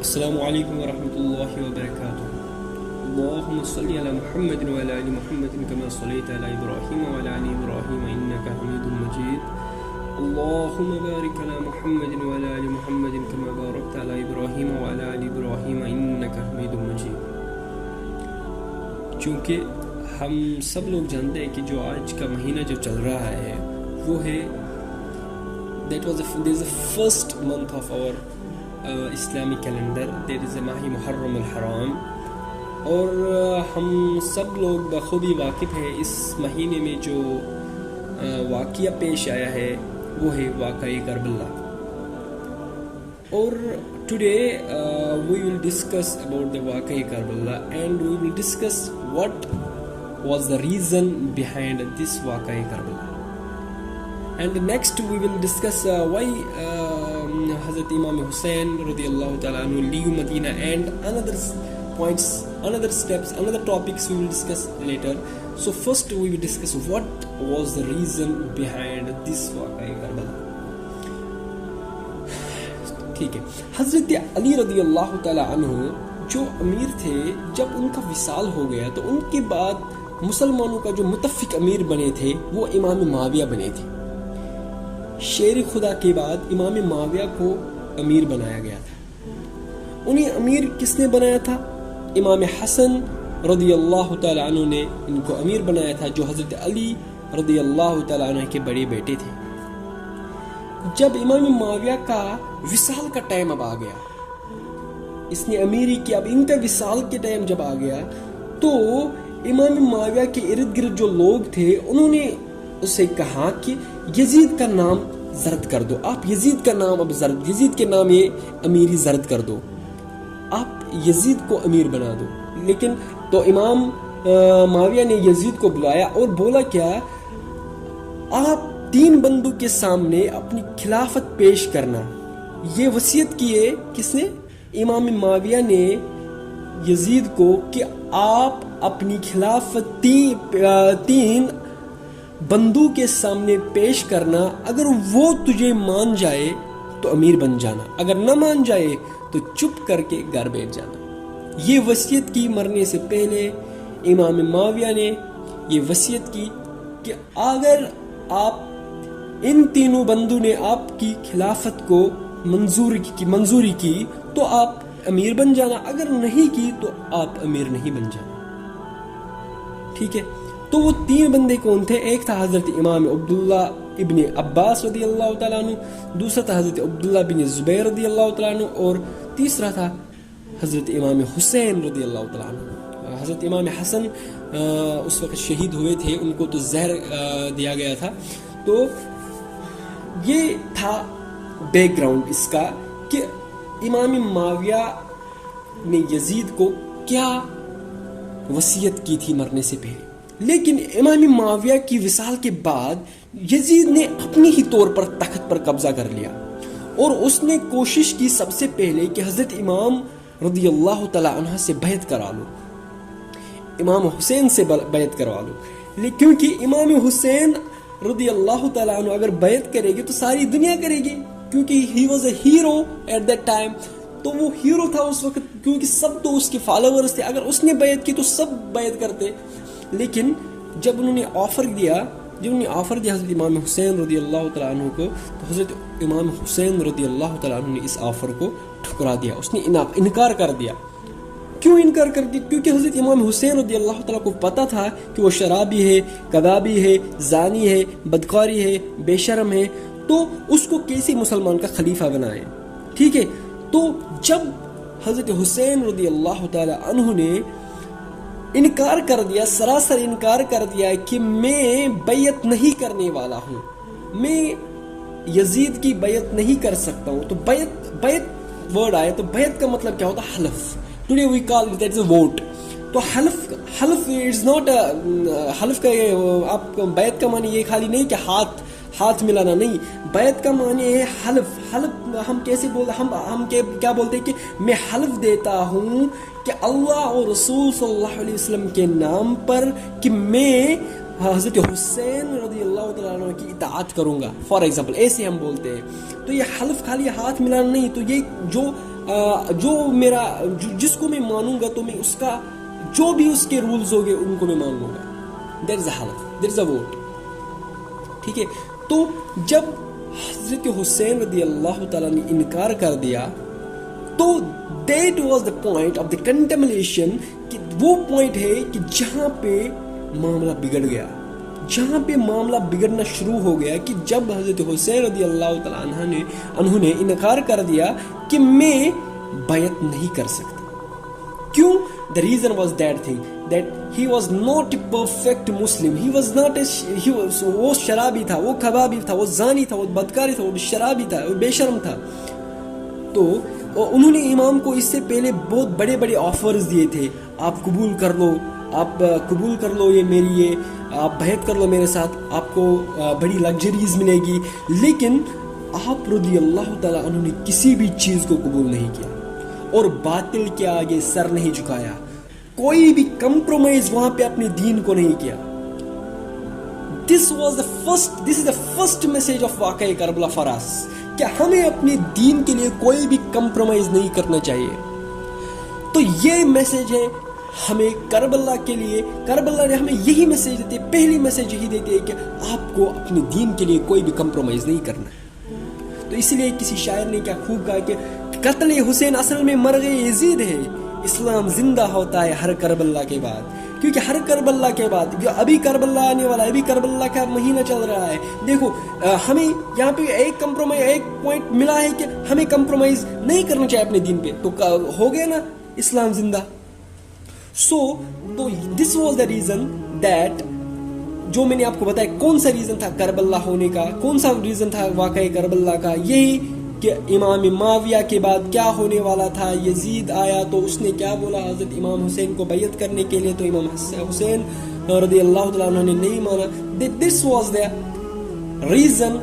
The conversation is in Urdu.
السلام علیکم ورحمۃ اللہ وبرکاتہ. اللہم صلی علی محمد وعلی آل محمد کما صلیت علی ابراہیم وعلی آل ابراہیم انک حمید مجید. اللہم بارک علی محمد وعلی آل محمد کما بارکت علی ابراہیم وعلی آل ابراہیم انک حمید مجید. چونکہ ہم سب لوگ جانتے ہیں کہ جو آج کا مہینہ جو چل رہا ہے وہ ہے the first month of our اسلامی کیلنڈر. دیٹ از اے ماہ محرم الحرام. اور ہم سب لوگ بخوبی واقف ہیں اس مہینے میں جو واقعہ پیش آیا ہے وہ ہے واقعہ کربلا. اور today we will discuss about the واقعہ Karbala and we will discuss what was the reason behind this واقعہ Karbala. And next we will discuss why Hazrat Imam Hussain radiyallahu ta'ala anhu leave Medina, and another points, another steps, another topics we will discuss later. So first we will discuss what was the reason behind this waqai Karbala. ٹھیک ہے. حضرت علی رضی اللہ تعالی عنہ جو امیر تھے، جب ان کا وصال ہو گیا تو ان کے بعد مسلمانوں کا جو متفق امیر بنے تھے وہ امام معاویہ بنے تھے. شیر خدا کے بعد امام معاویہ کو امیر بنایا گیا تھا. انہیں امیر کس نے بنایا تھا؟ امام حسن رضی اللہ تعالی عنہ نے ان کو امیر بنایا تھا، جو حضرت علی رضی اللہ تعالی عنہ کے بڑے بیٹے تھے. جب امام معاویہ کا وصال کا ٹائم اب آ گیا، اس نے امیری کی، اب ان کا وصال کے ٹائم جب آ گیا تو امام معاویہ کے ارد گرد جو لوگ تھے انہوں نے اسے کہا کہ یزید کا نام زرد کر دو. آپ یزید کا نام اب زرد، یزید کے نام یہ امیری زرد کر دو، آپ یزید کو امیر بنا دو. لیکن تو امام معاویہ نے یزید کو بلایا اور بولا کیا، آپ 3 بندوں کے سامنے اپنی خلافت پیش کرنا. یہ وصیت کی ہے کس نے؟ امام معاویہ نے یزید کو کہ آپ اپنی خلافت 3 بندوں کے سامنے پیش کرنا. اگر وہ تجھے مان جائے تو امیر بن جانا، اگر نہ مان جائے تو چپ کر کے گھر بیٹھ جانا. یہ وصیت کی مرنے سے پہلے امام معاویہ نے یہ وصیت کی کہ اگر آپ ان 3 بندوں نے آپ کی خلافت کو منظوری کی تو آپ امیر بن جانا، اگر نہیں کی تو آپ امیر نہیں بن جانا. ٹھیک ہے. تو وہ 3 بندے کون تھے؟ ایک تھا حضرت امام عبداللہ ابن عباس رضی اللہ تعالیٰ عنہ، دوسرا تھا حضرت عبداللہ بن زبیر رضی اللہ تعالیٰ عنہ، اور تیسرا تھا حضرت امام حسین رضی اللہ تعالیٰ عنہ. حضرت امام حسن اس وقت شہید ہوئے تھے، ان کو تو زہر دیا گیا تھا. تو یہ تھا بیک گراؤنڈ اس کا کہ امام معاویہ نے یزید کو کیا وصیت کی تھی مرنے سے پہلے. لیکن امام معاویہ کی وصال کے بعد یزید نے اپنی ہی طور پر تخت پر قبضہ کر لیا، اور اس نے کوشش کی سب سے پہلے کہ حضرت امام رضی اللہ تعالی عنہ سے بیعت کرا لو، امام حسین سے بیعت کروا لو. کیونکہ امام حسین رضی اللہ تعالی عنہ اگر بیعت کرے گی تو ساری دنیا کرے گی، کیونکہ he was a hero at that time. تو وہ ہیرو تھا اس وقت، کیونکہ سب تو اس کے فالوورز تھے. اگر اس نے بیعت کی تو سب بیعت کرتے. لیکن جب انہوں نے آفر دیا حضرت امام حسین رضی اللہ تعالیٰ عنہ کو، تو حضرت امام حسین رضی اللہ تعالیٰ عنہ نے اس آفر کو ٹھکرا دیا. اس نے انکار کر دیا. کیوں انکار کر دیا؟ کیونکہ حضرت امام حسین رضی اللہ تعالیٰ کو پتا تھا کہ وہ شرابی ہے، کبابی ہے، زانی ہے، بدکاری ہے، بے شرم ہے، تو اس کو کیسے مسلمان کا خلیفہ بنائے. ٹھیک ہے. تو جب حضرت حسین رضی اللہ تعالیٰ عنہ نے انکار کر دیا، سراسر انکار کر دیا کہ میں بیعت نہیں کرنے والا ہوں، میں یزید کی بیعت نہیں کر سکتا ہوں. تو بیعت ورڈ آئے تو بیعت کا مطلب کیا ہوتا ہے؟ حلف. Today we call that as a vote. تو حلف از ناٹ حلف کا آپ بیعت کا معنی یہ خالی نہیں کہ ہاتھ ملانا نہیں. بیعت کا معنی ہے حلف. ہم کیسے ہم کیا بولتے ہیں کہ میں حلف دیتا ہوں کہ اللہ اور رسول صلی اللہ علیہ وسلم کے نام پر کہ میں حضرت حسین رضی اللہ تعالیٰ عنہ کی اطاعت کروں گا، فار ایگزامپل ایسے ہم بولتے ہیں، تو یہ حلف خالی ہاتھ ملانا نہیں، تو یہ جو میرا جس کو میں مانوں گا تو میں اس کا جو بھی اس کے رولز ہوگے ان کو میں مان لوں گا. دیر از اے حلف، دیر از اے ووٹ. ٹھیک ہے، تو جب حضرت حسین رضی اللہ تعالیٰ نے انکار کر دیا تو that was the point of the contemplation, کہ وہ پوائنٹ ہے کہ جہاں پہ معاملہ بگڑ گیا، جہاں پہ معاملہ بگڑنا شروع ہو گیا، کہ جب حضرت حسین رضی اللہ تعالیٰ عنہ نے انکار کر دیا کہ میں بیعت نہیں کر سکتا. کیوں؟ the reason was that thing that he was not a perfect Muslim, he was not وہ شرابی تھا، وہ کبابی تھا، وہ زانی تھا، وہ بدکاری تھا، وہ شرابی تھا، وہ بے شرم تھا. تو انہوں نے امام کو اس سے پہلے بہت بڑے بڑے آفرز دیے تھے، آپ قبول کر لو، آپ قبول کر لو یہ میری، یہ آپ بیعت کر لو میرے ساتھ، آپ کو بڑی لگژریز ملے گی. لیکن آپ رضی اللہ تعالیٰ عنہ نے کسی بھی چیز کو قبول نہیں کیا اور باطل کے آگے سر نہیں جھکایا، کوئی بھی کمپرومائز وہاں پہ اپنے دین کو نہیں کیا. this is the first message of واقعہ کربلا for us، کہ ہمیں اپنے دین کے لیے کوئی بھی کمپرومائز نہیں کرنا چاہیے. تو یہ میسج ہے ہمیں کربلا کے لیے. کربلا نے ہمیں یہی میسج دیتے، پہلی میسج یہی دیتے کہ آپ کو اپنے دین کے لیے کوئی بھی کمپرومائز نہیں کرنا. تو اسی لیے کسی شاعر نے کیا خوب کہا کہ قتل حسین اصل میں مرغ یزید ہے، اسلام زندہ ہوتا ہے ہر کربلا کے بعد. کیونکہ ہر کربلا کے بعد جو ابھی کربلا آنے والا ہے، ابھی کربلا کا مہینہ چل رہا ہے، دیکھو ہمیں یہاں پہ ایک پوائنٹ ملا ہے کہ ہمیں کمپرومائز نہیں کرنا چاہیے اپنے دین پہ، تو ہو گیا نا اسلام زندہ. So this was the reason that, جو میں نے آپ کو بتایا کون سا ریزن تھا کربلا ہونے کا، کون سا ریزن تھا واقعہ کربلا کا، یہی کہ امام معاویہ کے بعد کیا ہونے والا تھا. یزید آیا تو اس نے کیا بولا حضرت امام حسین کو بیعت کرنے کے لیے، تو امام حسین رضی اللہ تعالیٰ عنہ نے نہیں مانا. دس واز دا ریزن